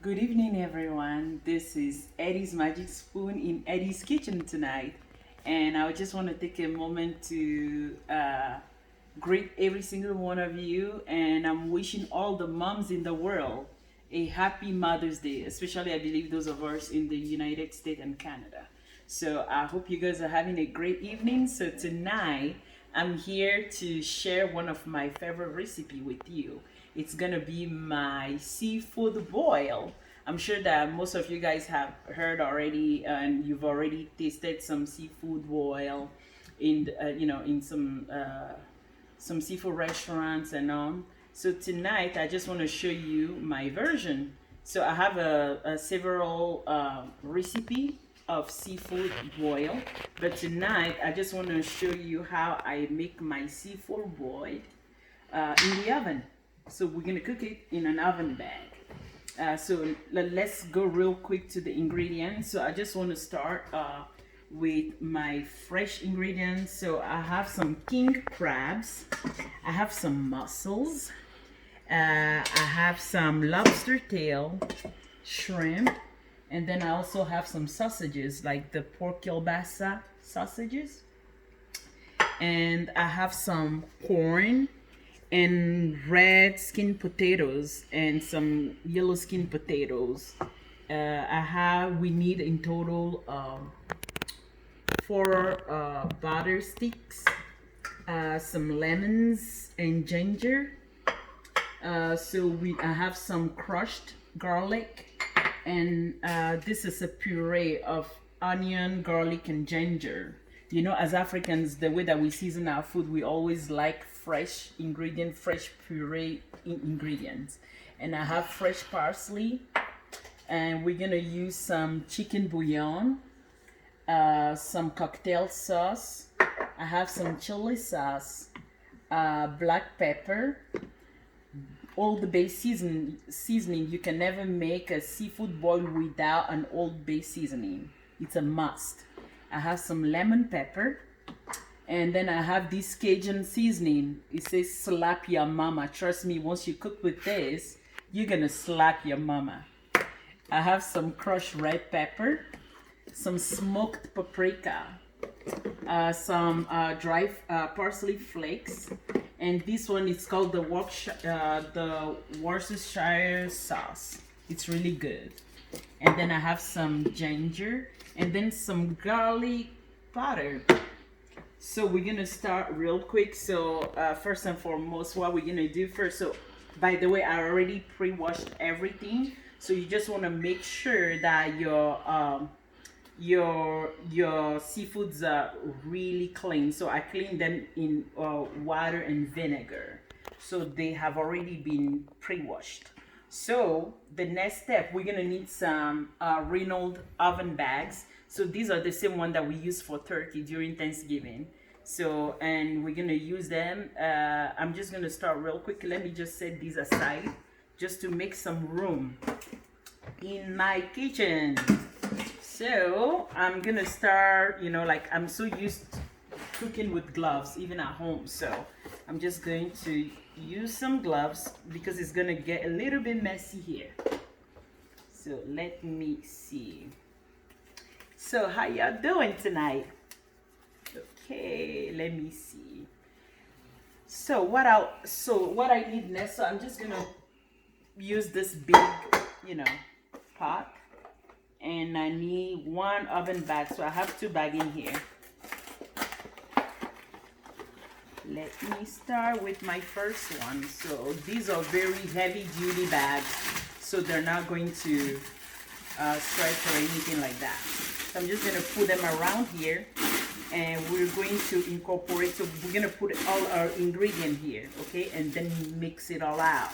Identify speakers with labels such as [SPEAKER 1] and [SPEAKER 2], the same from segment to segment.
[SPEAKER 1] Good evening, everyone. This is Eddie's Magic Spoon in Eddie's Kitchen tonight. And I just want to take a moment to greet every single one of you. And I'm wishing all the moms in the world a happy Mother's Day, especially I believe those of us in the United States and Canada. So I hope you guys are having a great evening. So tonight, I'm here to share one of my favorite recipe with you. It's gonna be my seafood boil. I'm sure that most of you guys have heard already, and you've already tasted some seafood boil in in some seafood restaurants and on. So tonight I just want to show you my version. So I have a several recipe of seafood boil, but tonight I just want to show you how I make my seafood boil in the oven. So we're gonna cook it in an oven bag. So let's go real quick to the ingredients. So I just want to start with my fresh ingredients. So I have some king crabs, I have some mussels, I have some lobster tail, shrimp, and then I also have some sausages like the pork kielbasa sausages, and I have some corn and red skin potatoes and some yellow skin potatoes. We need in total four butter sticks, some lemons and ginger. I have some crushed garlic, and this is a puree of onion, garlic, and ginger. You know, as Africans, the way that we season our food, we always like fresh ingredient, fresh puree ingredients. And I have fresh parsley, and we're gonna use some chicken bouillon, some cocktail sauce. I have some chili sauce, black pepper, Old Bay seasoning. You can never make a seafood boil without an Old Bay seasoning. It's a must. I have some lemon pepper, and then I have this Cajun seasoning. It says slap your mama. Trust me, once you cook with this, you're gonna slap your mama. I have some crushed red pepper, some smoked paprika, some dry parsley flakes, and this one is called the Worcestershire sauce. It's really good. And then I have some ginger, and then some garlic powder. So we're gonna start real quick. So first and foremost, what we're gonna do first. So by the way, I already pre-washed everything. So you just want to make sure that your seafoods are really clean. So I clean them in water and vinegar, so they have already been pre-washed. So the next step, we're gonna need some Reynolds oven bags. So these are the same one that we use for turkey during Thanksgiving. So, and we're gonna use them. I'm just gonna start real quick. Let me just set these aside just to make some room in my kitchen. So I'm gonna start, like I'm so used to cooking with gloves even at home. So I'm just going to use some gloves because it's gonna get a little bit messy here. So let me see. So how y'all doing tonight? Okay, let me see. So what I need next, so I'm just gonna use this big, pot, and I need one oven bag. So I have two bags in here. Let me start with my first one. So these are very heavy duty bags, so they're not going to stretch or anything like that. So I'm just gonna put them around here, and we're going to incorporate. So we're gonna put all our ingredient here, okay, and then mix it all out.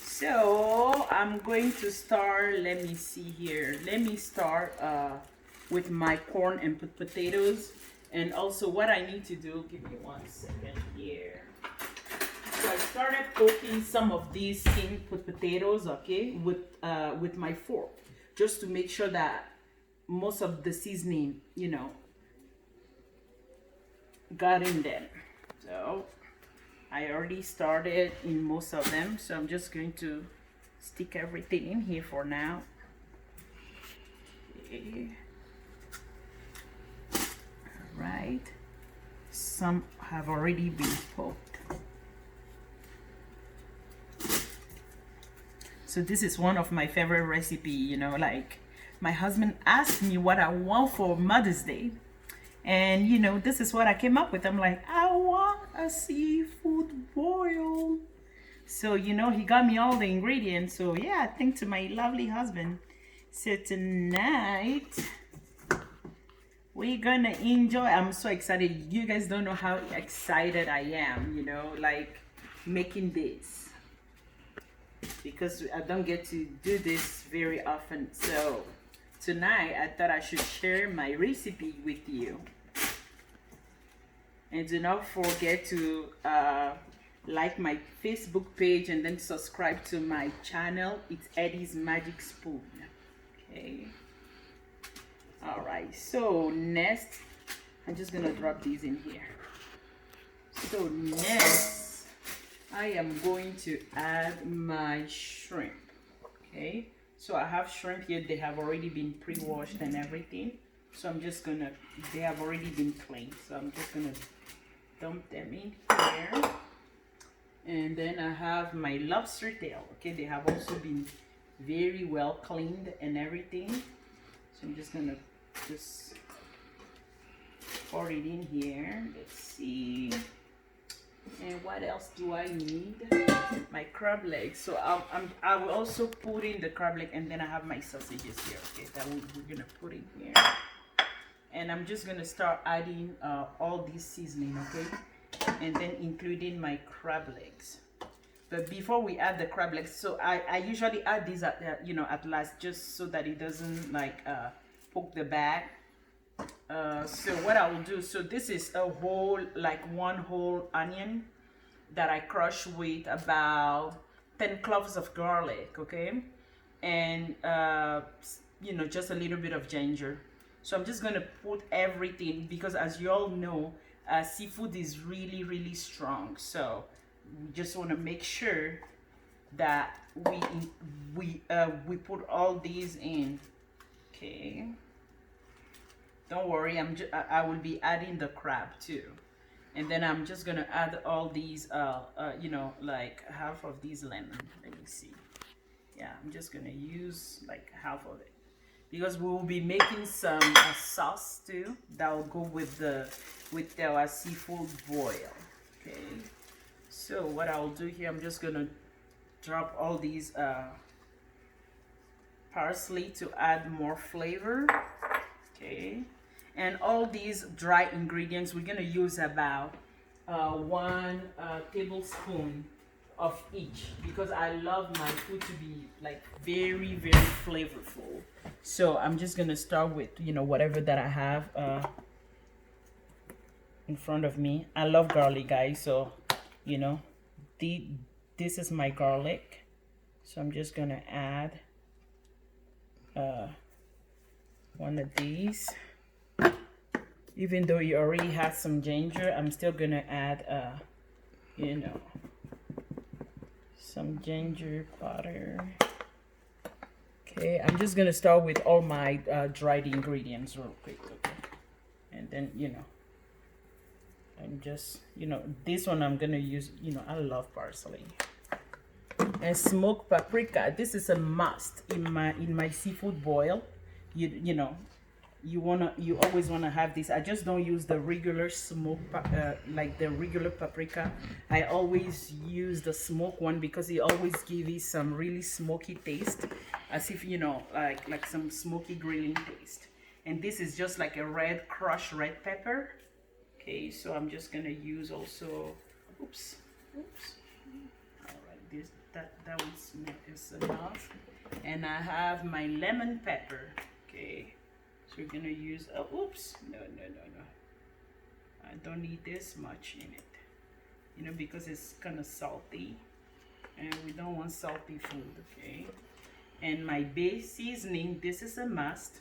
[SPEAKER 1] So I'm going to start. Let me see here. Let me start with my corn and potatoes. And also what I need to do, give me 1 second here. So I started cooking some of these steamed potatoes, okay, with my fork, just to make sure that most of the seasoning, got in them. So I already started in most of them, so I'm just going to stick everything in here for now. Okay. All right. Some have already been poked. So this is one of my favorite recipe, you know, like my husband asked me what I want for Mother's Day. And you know, this is what I came up with. I'm like, I want a seafood boil. So, you know, he got me all the ingredients. So yeah, thanks to my lovely husband. So tonight we're gonna enjoy. I'm so excited. You guys don't know how excited I am, you know, like making this, because I don't get to do this very often. So tonight I thought I should share my recipe with you. And do not forget to like my Facebook page and then subscribe to my channel. It's Eddy's Magic Spoon. Okay. All right. So next, I'm just gonna drop these in here. So next, I am going to add my shrimp. Okay. So I have shrimp here. They have already been pre-washed and everything. So I'm just gonna. They have already been cleaned. So I'm just gonna dump them in here. And then I have my lobster tail. Okay, they have also been very well cleaned and everything. So I'm just gonna just pour it in here. Let's see. And what else do I need? My crab legs. So I will also put in the crab leg, and then I have my sausages here. Okay, that we're gonna put in here. And I'm just gonna start adding all these seasoning, okay? And then including my crab legs. But before we add the crab legs, so I usually add these at you know, at last, just so that it doesn't like poke the bag. So what I will do, so this is a whole, like one whole onion that I crush with about 10 cloves of garlic, okay? And you know, just a little bit of ginger. So I'm just gonna put everything, because as you all know, seafood is really strong. So we just want to make sure that we put all these in. Okay. Don't worry, I will be adding the crab too, and then I'm just gonna add all these you know, like half of these lemon. Let me see. Yeah, I'm just gonna use like half of it, because we will be making some sauce too that will go with our seafood boil. Okay, so what I'll do here, I'm just gonna drop all these parsley to add more flavor. Okay, and all these dry ingredients, we're gonna use about 1 tablespoon of each, because I love my food to be like very flavorful. So I'm just gonna start with, you know, whatever that I have in front of me. I love garlic, guys, so you know, this is my garlic. So I'm just gonna add one of these. Even though you already have some ginger, I'm still gonna add you know, some ginger powder. Okay, I'm just gonna start with all my dried ingredients real quick, okay? And then, you know, I'm just, you know, this one I'm gonna use, you know, I love parsley. And smoked paprika, this is a must in my seafood boil. You know, you always wanna have this. I just don't use the regular like the regular paprika. I always use the smoked one, because it always gives you some really smoky taste, as if, you know, like some smoky grilling taste. And this is just like a crushed red pepper. Okay, so I'm just gonna use also, oops. All right, that is enough. And I have my lemon pepper. Okay, so we're gonna use oops, no, I don't need this much in it, you know, because it's kind of salty and we don't want salty food. Okay, and my base seasoning, this is a must,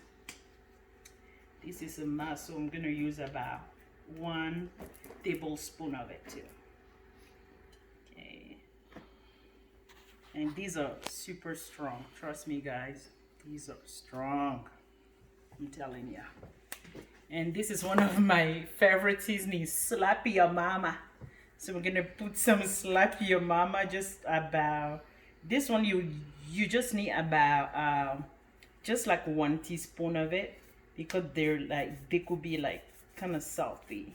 [SPEAKER 1] so I'm gonna use about 1 tablespoon of it too. Okay, And these are super strong. Trust me, guys. These are strong. I'm telling you. And this is one of my favorite seasonings, Slap Your Mama. So we're gonna put some Slap Your Mama, just about this one. You just need about just like 1 teaspoon of it, because they could be like kind of salty.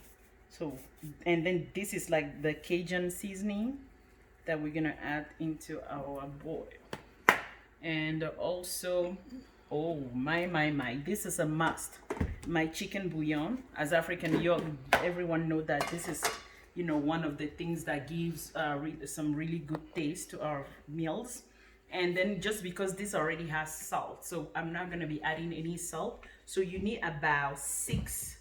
[SPEAKER 1] So, and then this is like the Cajun seasoning that we're gonna add into our boil. And also, oh my, this is a must. My chicken bouillon. As African, everyone know that this is, you know, one of the things that gives some really good taste to our meals. And then just because this already has salt, so I'm not gonna be adding any salt. So you need about 6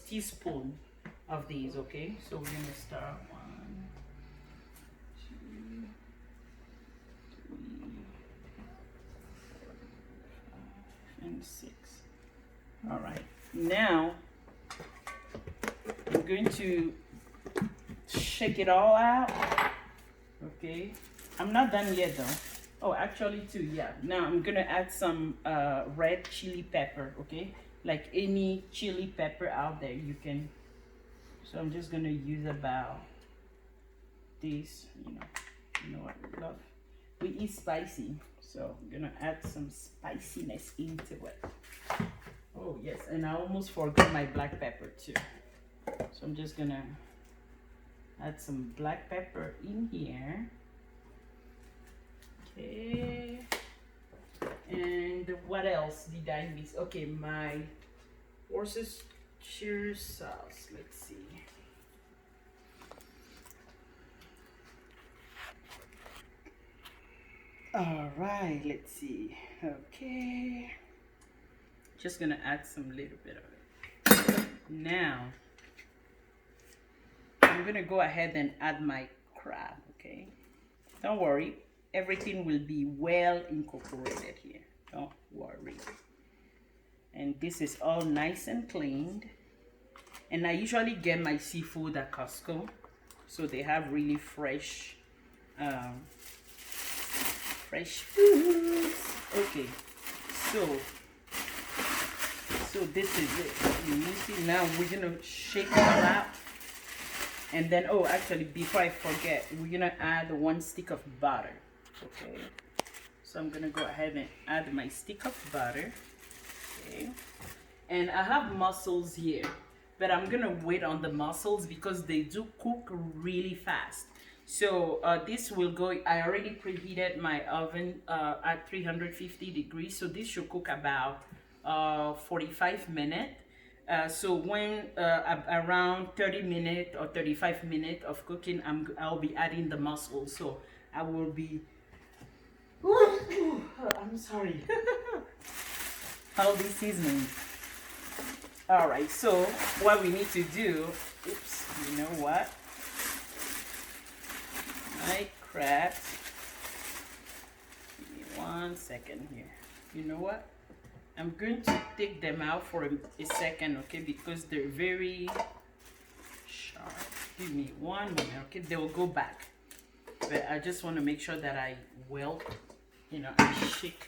[SPEAKER 1] teaspoons of these. Okay, so we're gonna start 1, 2, 3, 4, 5, and 6. All right, now I'm going to shake it all out. Okay, I'm not done yet though. Oh, actually too, yeah. Now I'm gonna add some red chili pepper. Okay, like any chili pepper out there you can. So I'm just gonna use about this. You know what we love. We eat spicy, so I'm gonna add some spiciness into it. Oh yes, and I almost forgot my black pepper too. So I'm just gonna add some black pepper in here. Okay. And what else did I miss? Okay, my Worcestershire sauce. Let's see. All right, let's see. Okay. Just gonna add some little bit of it. Now, I'm gonna go ahead and add my crab, okay? Don't worry, everything will be well incorporated here. Don't worry. And this is all nice and cleaned. And I usually get my seafood at Costco, so they have really fresh foods. Okay, so this is it. You see, now we're gonna shake it all out. And then, oh, actually, before I forget, we're gonna add 1 stick of butter. Okay, so I'm gonna go ahead and add my stick of butter. Okay, and I have mussels here, but I'm gonna wait on the mussels because they do cook really fast. So this will go, I already preheated my oven at 350 degrees, so this should cook about 45 minutes. So when around 30 minutes or 35 minutes of cooking, I'll be adding the mussels. So I will be, I'm sorry, all these seasonings. All right, so what we need to do, oops, you know what? My crabs, give me 1 second here. You know what? I'm going to take them out for a second, okay, because they're very sharp. Give me 1 moment, okay? They will go back. But I just want to make sure that I I shake.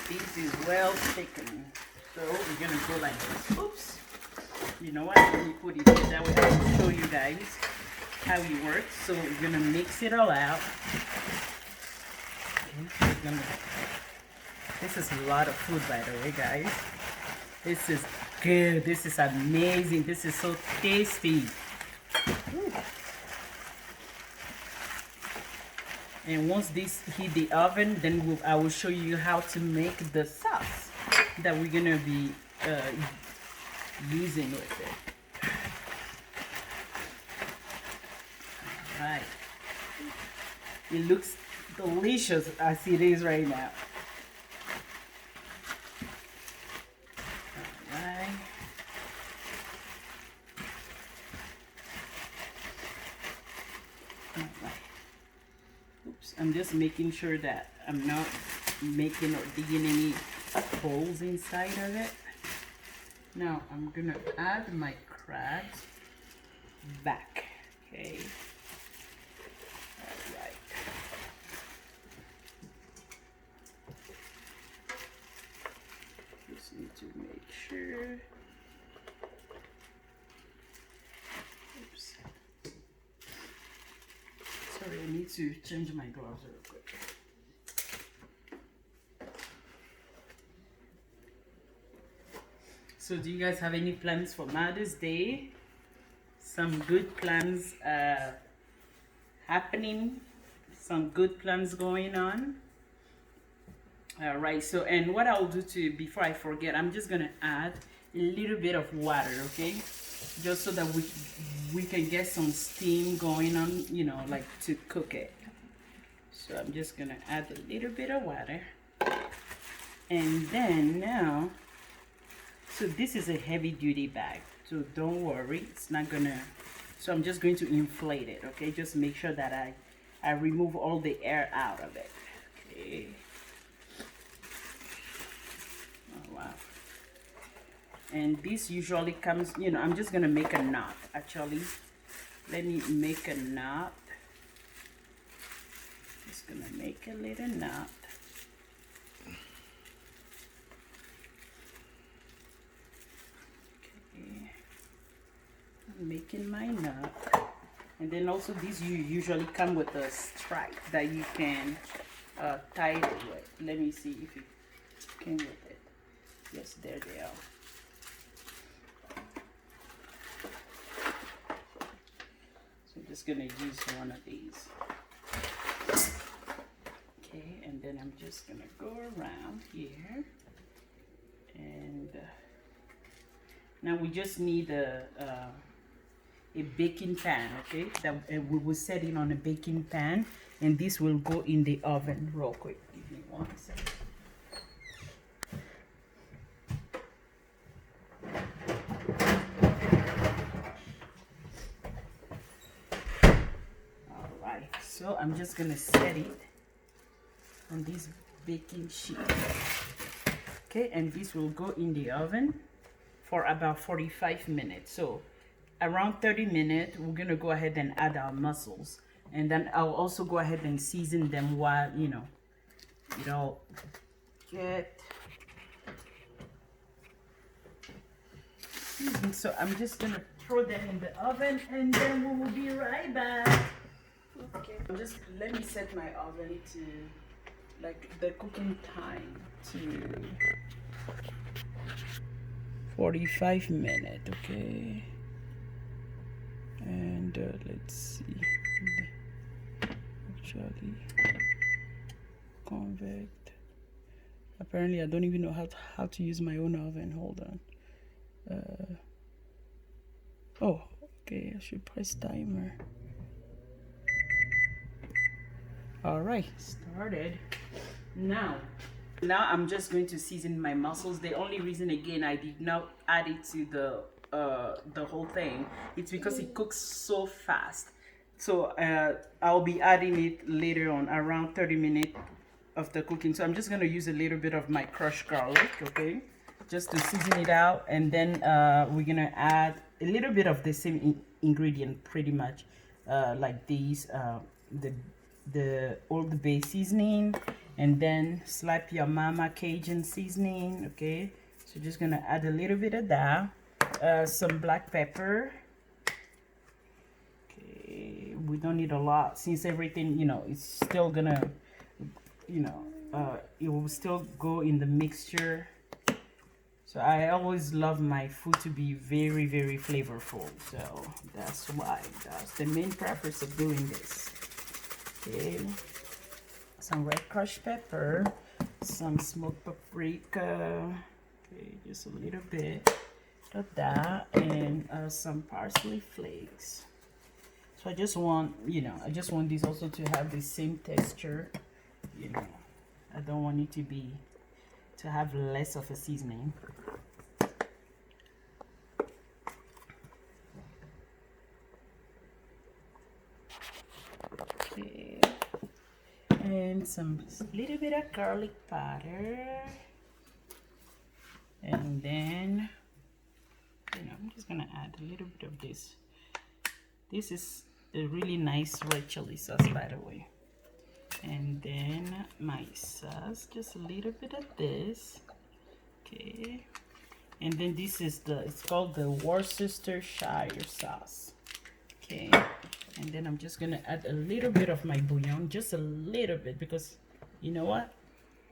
[SPEAKER 1] This is well shaken. So we're gonna go like this. Oops. You know what? Let me put it here. That way I can show you guys how it works. So we're gonna mix it all out. This is a lot of food, by the way, guys. This is good. This is amazing. This is so tasty. Ooh. And once this hit the oven, then I will show you how to make the sauce that we're gonna be using with it. All right. It looks delicious as it is right now. All right. All right. Oops, I'm just making sure that I'm not making or digging any holes inside of it. Now I'm gonna add my crabs back. Okay. All right. Just need to make sure. Oops. Sorry, I need to change my gloves real quick. So do you guys have any plans for Mother's Day? Some good plans happening, some good plans going on. All right, so and what I'll do to before I forget, I'm just gonna add a little bit of water, okay, just so that we can get some steam going on, you know, like to cook it. So I'm just gonna add a little bit of water, and then now, so this is a heavy duty bag, so don't worry, it's not gonna, so I'm just going to inflate it, okay, just make sure that I remove all the air out of it. Okay. Oh wow. And this usually comes, you know, I'm just gonna make a knot. Actually, let me make a knot. Just gonna make a little knot. Okay. I'm making my knot. And then also these usually come with a stripe that you can tie it with. Let me see if you can with it. Yes, there they are. So I'm just gonna use one of these. Okay, and then I'm just gonna go around here, and now we just need a baking pan, okay? That we will set it on a baking pan, and this will go in the oven real quick. Give me 1 second. So I'm just gonna set it on this baking sheet. Okay, and this will go in the oven for about 45 minutes. So around 30 minutes, we're gonna go ahead and add our mussels. And then I'll also go ahead and season them while, you know, it all get seasoned. So I'm just gonna throw them in the oven, and then we will be right back. Okay. Just let me set my oven to like the cooking time to 45 minutes, okay? And let's see. Actually, convect. Apparently, I don't even know how to use my own oven. Hold on. Oh, okay. I should press timer. All right, started. Now I'm just going to season my mussels. The only reason, again, I did not add it to the whole thing, it's because it cooks so fast. So I'll be adding it later on, around 30 minutes of the cooking. So I'm just going to use a little bit of my crushed garlic, okay, just to season it out. And then we're going to add a little bit of the same ingredient, pretty much like these, the Old Bay seasoning, and then slap your mama Cajun seasoning, okay? So just gonna add a little bit of that, some black pepper. Okay, we don't need a lot since everything, you know, it's still gonna, you know, it will still go in the mixture. So I always love my food to be very, very flavorful. So that's why, that's the main purpose of doing this. Okay, some red crushed pepper, some smoked paprika, okay, just a little bit of that, and some parsley flakes. So I just want, you know, I just want this also to have the same texture, you know. I don't want it to have less of a seasoning. Okay, and some little bit of garlic powder, and then, you know, I'm just gonna add a little bit of this. This is a really nice red chili sauce, by the way. And then my sauce, just a little bit of this. Okay. And then this is it's called the Worcestershire sauce. Okay. And then I'm just gonna add a little bit of my bouillon, just a little bit, because you know what?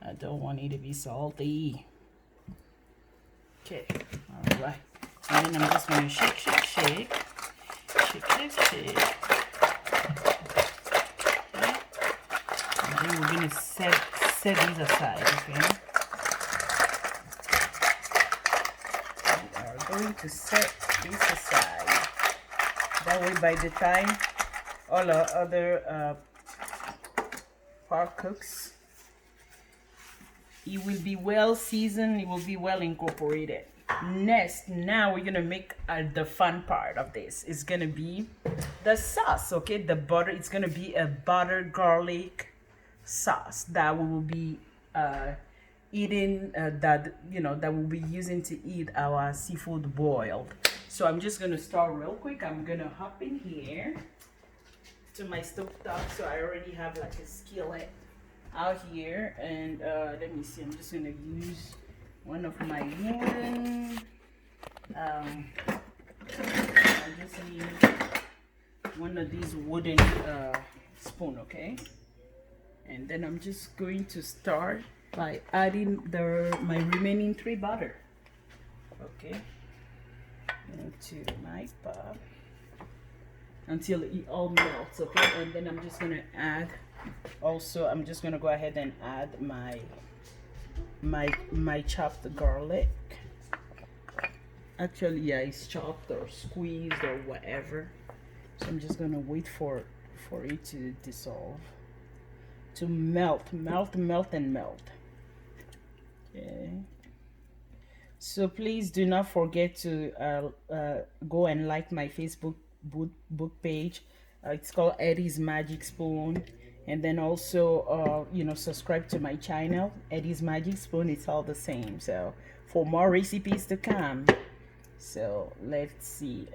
[SPEAKER 1] I don't want it to be salty. Okay, all right. And then I'm just gonna shake, shake, shake. Shake, shake, shake. Okay. And then we're gonna set these aside, okay? We are going to set these aside. That way, by the time all our other pork cooks, it will be well seasoned, it will be well incorporated. Next, now we're gonna make the fun part of this. It's gonna be the sauce, okay? The butter, it's gonna be a butter garlic sauce that we will be eating, that we'll be using to eat our seafood boiled. So I'm just gonna start real quick. I'm gonna hop in here to my stove top. So I already have like a skillet out here, and let me see, I'm just gonna use one of my wooden I just need one of these wooden spoon, okay? And then I'm just going to start by adding my remaining 3 butter, okay, into my pot until it all melts, okay? And then I'm just gonna add, also I'm just gonna go ahead and add my chopped garlic. Actually, yeah, it's chopped or squeezed or whatever. So I'm just gonna wait for it to dissolve, to melt. Okay. So please do not forget to go and like my Facebook book page. It's called Eddy's Magic Spoon. And then also, subscribe to my channel, Eddy's Magic Spoon. It's all the same. So for more recipes to come. So let's see.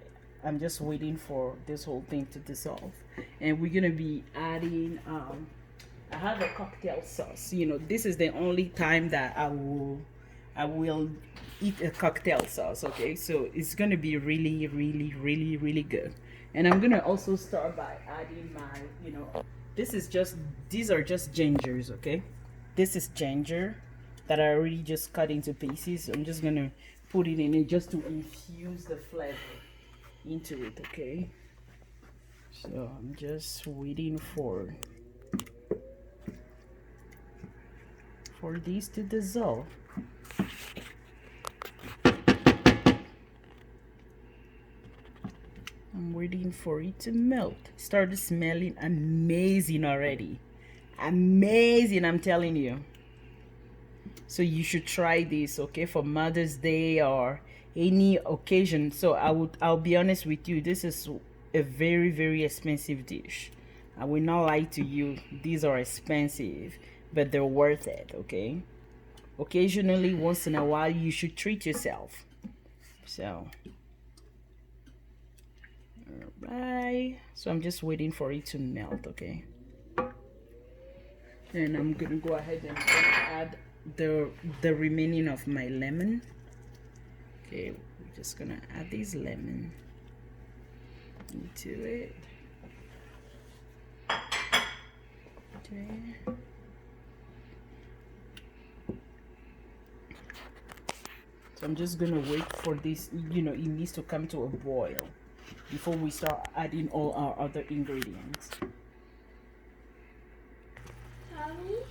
[SPEAKER 1] I'm just waiting for this whole thing to dissolve. And we're going to be adding, I have a cocktail sauce. This is the only time that I will eat a cocktail sauce, okay? So it's going to be really, really, really, really good. And I'm going to also start by adding my, these are just gingers, okay? This is ginger that I already just cut into pieces. I'm just gonna put it in it just to infuse the flavor into it, okay? So I'm just waiting for these to dissolve. I'm waiting for it to melt. It started smelling amazing already. Amazing, I'm telling you. So you should try this, okay, for Mother's Day or any occasion. So I'll be honest with you, this is a very, very expensive dish. I will not lie to you, these are expensive, but they're worth it, okay? Occasionally, once in a while, you should treat yourself. So alright, so I'm just waiting for it to melt, okay? And I'm gonna go ahead and add the remaining of my lemon. Okay, we're just gonna add this lemon into it. Okay. So I'm just gonna wait for this, it needs to come to a boil before we start adding all our other ingredients.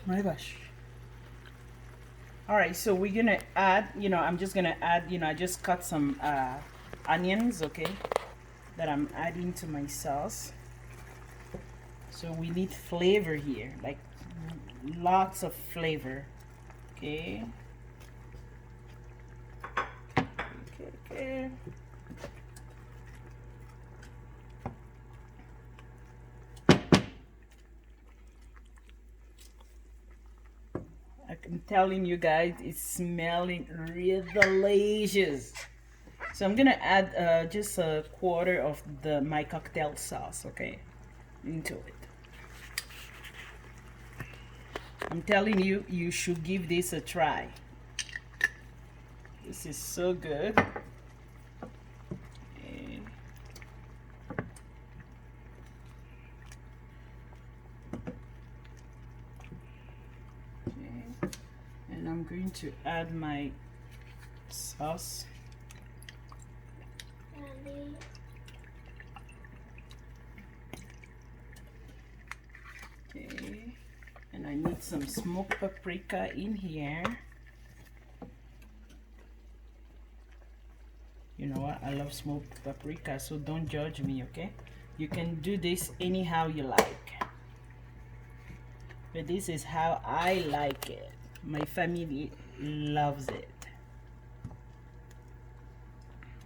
[SPEAKER 1] My gosh. All right, so we're gonna add, I'm just gonna add, I just cut some onions, okay, that I'm adding to my sauce. So we need flavor here, like lots of flavor, okay. Okay. I'm telling you guys, it's smelling really delicious. So I'm gonna add just a quarter of my cocktail sauce, okay, into it. I'm telling you, you should give this a try. This is so good. And I'm going to add my sauce. Okay, and I need some smoked paprika in here. You know what? I love smoked paprika, so don't judge me, okay? You can do this anyhow you like. But this is how I like it. My family loves it.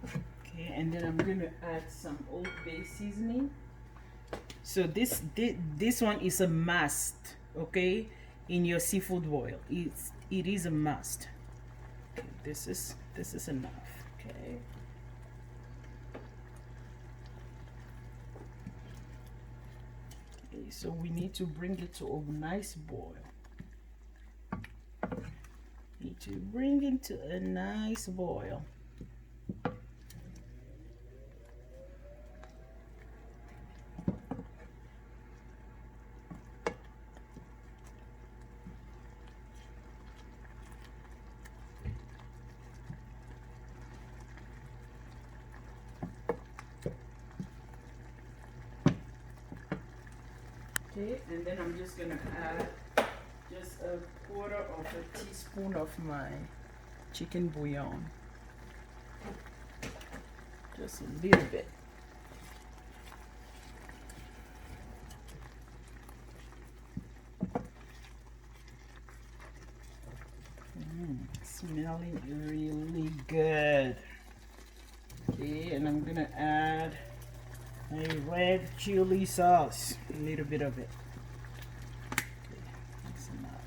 [SPEAKER 1] Okay, and then I'm gonna add some Old Bay seasoning. So this one is a must, okay, in your seafood boil. It is a must. Okay, this is enough. Okay. Okay, so we need to bring it to a nice boil. Need to bring it to a nice boil. Okay, and then I'm just gonna add just a quarter of a teaspoon of my chicken bouillon. Just a little bit. Smelling really good. Okay, and I'm gonna add a red chili sauce, a little bit of it. Okay, that's enough.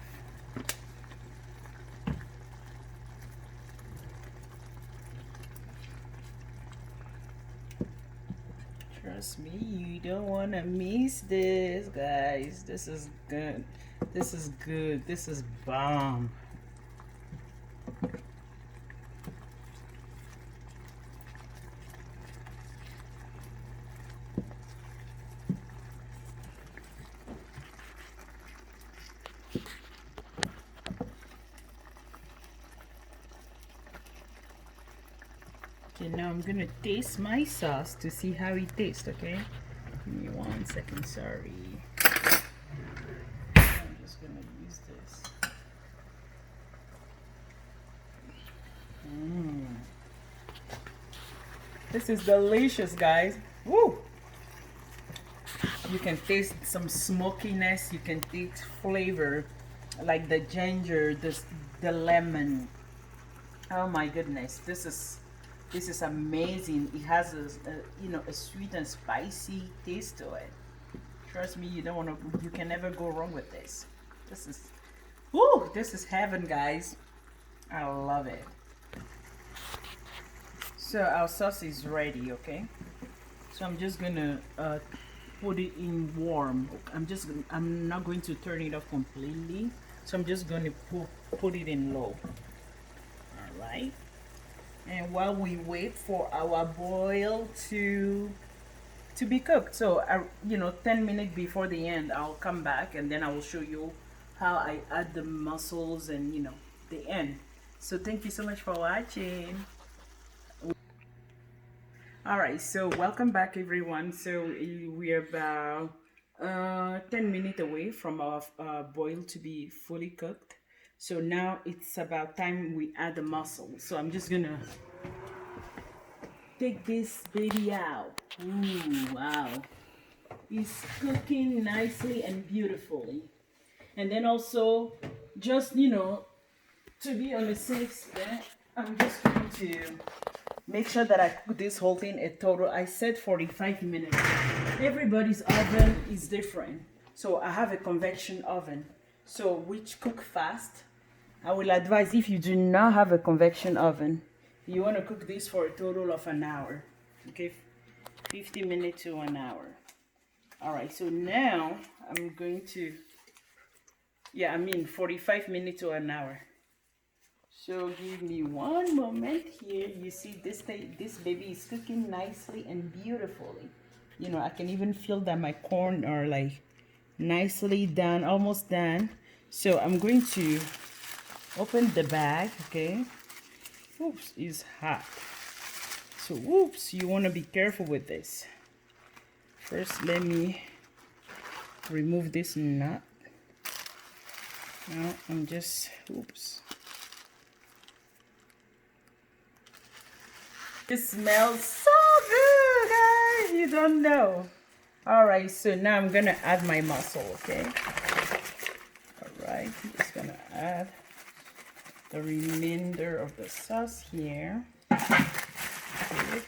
[SPEAKER 1] Trust me, you don't want to miss this, guys. This is good. This is good. This is bomb. Okay, now I'm gonna taste my sauce to see how it tastes, okay? Give me 1 second, sorry. I'm just gonna use this. This is delicious, guys. Woo! You can taste some smokiness, you can taste flavor, like the ginger, the lemon. Oh my goodness, this is amazing. It has a sweet and spicy taste to it. Trust me, you can never go wrong with this. This is heaven, guys. I love it. So our sauce is ready, okay? So I'm just gonna put it in warm. I'm not going to turn it off completely. So I'm just gonna put it in low. All right. And while we wait for our boil to be cooked, so 10 minutes before the end, I'll come back and then I will show you how I add the mussels and the end. So thank you so much for watching. All right, so welcome back, everyone. So we're about 10 minutes away from our boil to be fully cooked. So now it's about time we add the mussel. So I'm just gonna take this baby out. Ooh, wow. It's cooking nicely and beautifully. And then also, just, to be on the safe bet, I'm just going to make sure that I cook this whole thing a total. I said 45 minutes. Everybody's oven is different. So I have a convection oven, so which cook fast. I will advise, if you do not have a convection oven, You want to cook this for a total of an hour. Okay, 50 minutes to an hour. All right, so now I'm going to, 45 minutes to an hour. So give me one moment here. You see this baby is cooking nicely and beautifully. You know, I can even feel that my corn are like nicely done, almost done. So I'm going to open the bag, okay? Oops, it's hot. So, oops, you want to be careful with this. First, let me remove this nut. Now, I'm just, oops. It smells so good, guys. You don't know. All right, so now I'm going to add my mussel, okay? All right, I'm just going to add the remainder of the sauce here. Okay.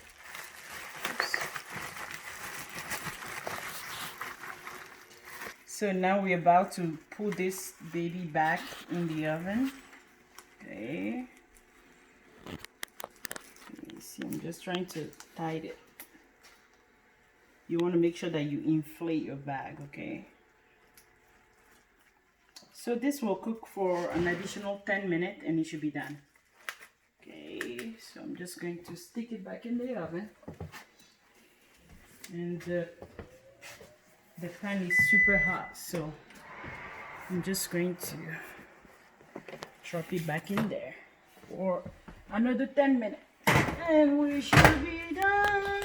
[SPEAKER 1] So now we're about to put this baby back in the oven. Okay. Let me see, I'm just trying to tighten it. You want to make sure that you inflate your bag, okay? So this will cook for an additional 10 minutes and it should be done. Okay, so I'm just going to stick it back in the oven. And the pan is super hot, so I'm just going to drop it back in there for another 10 minutes. And we should be done.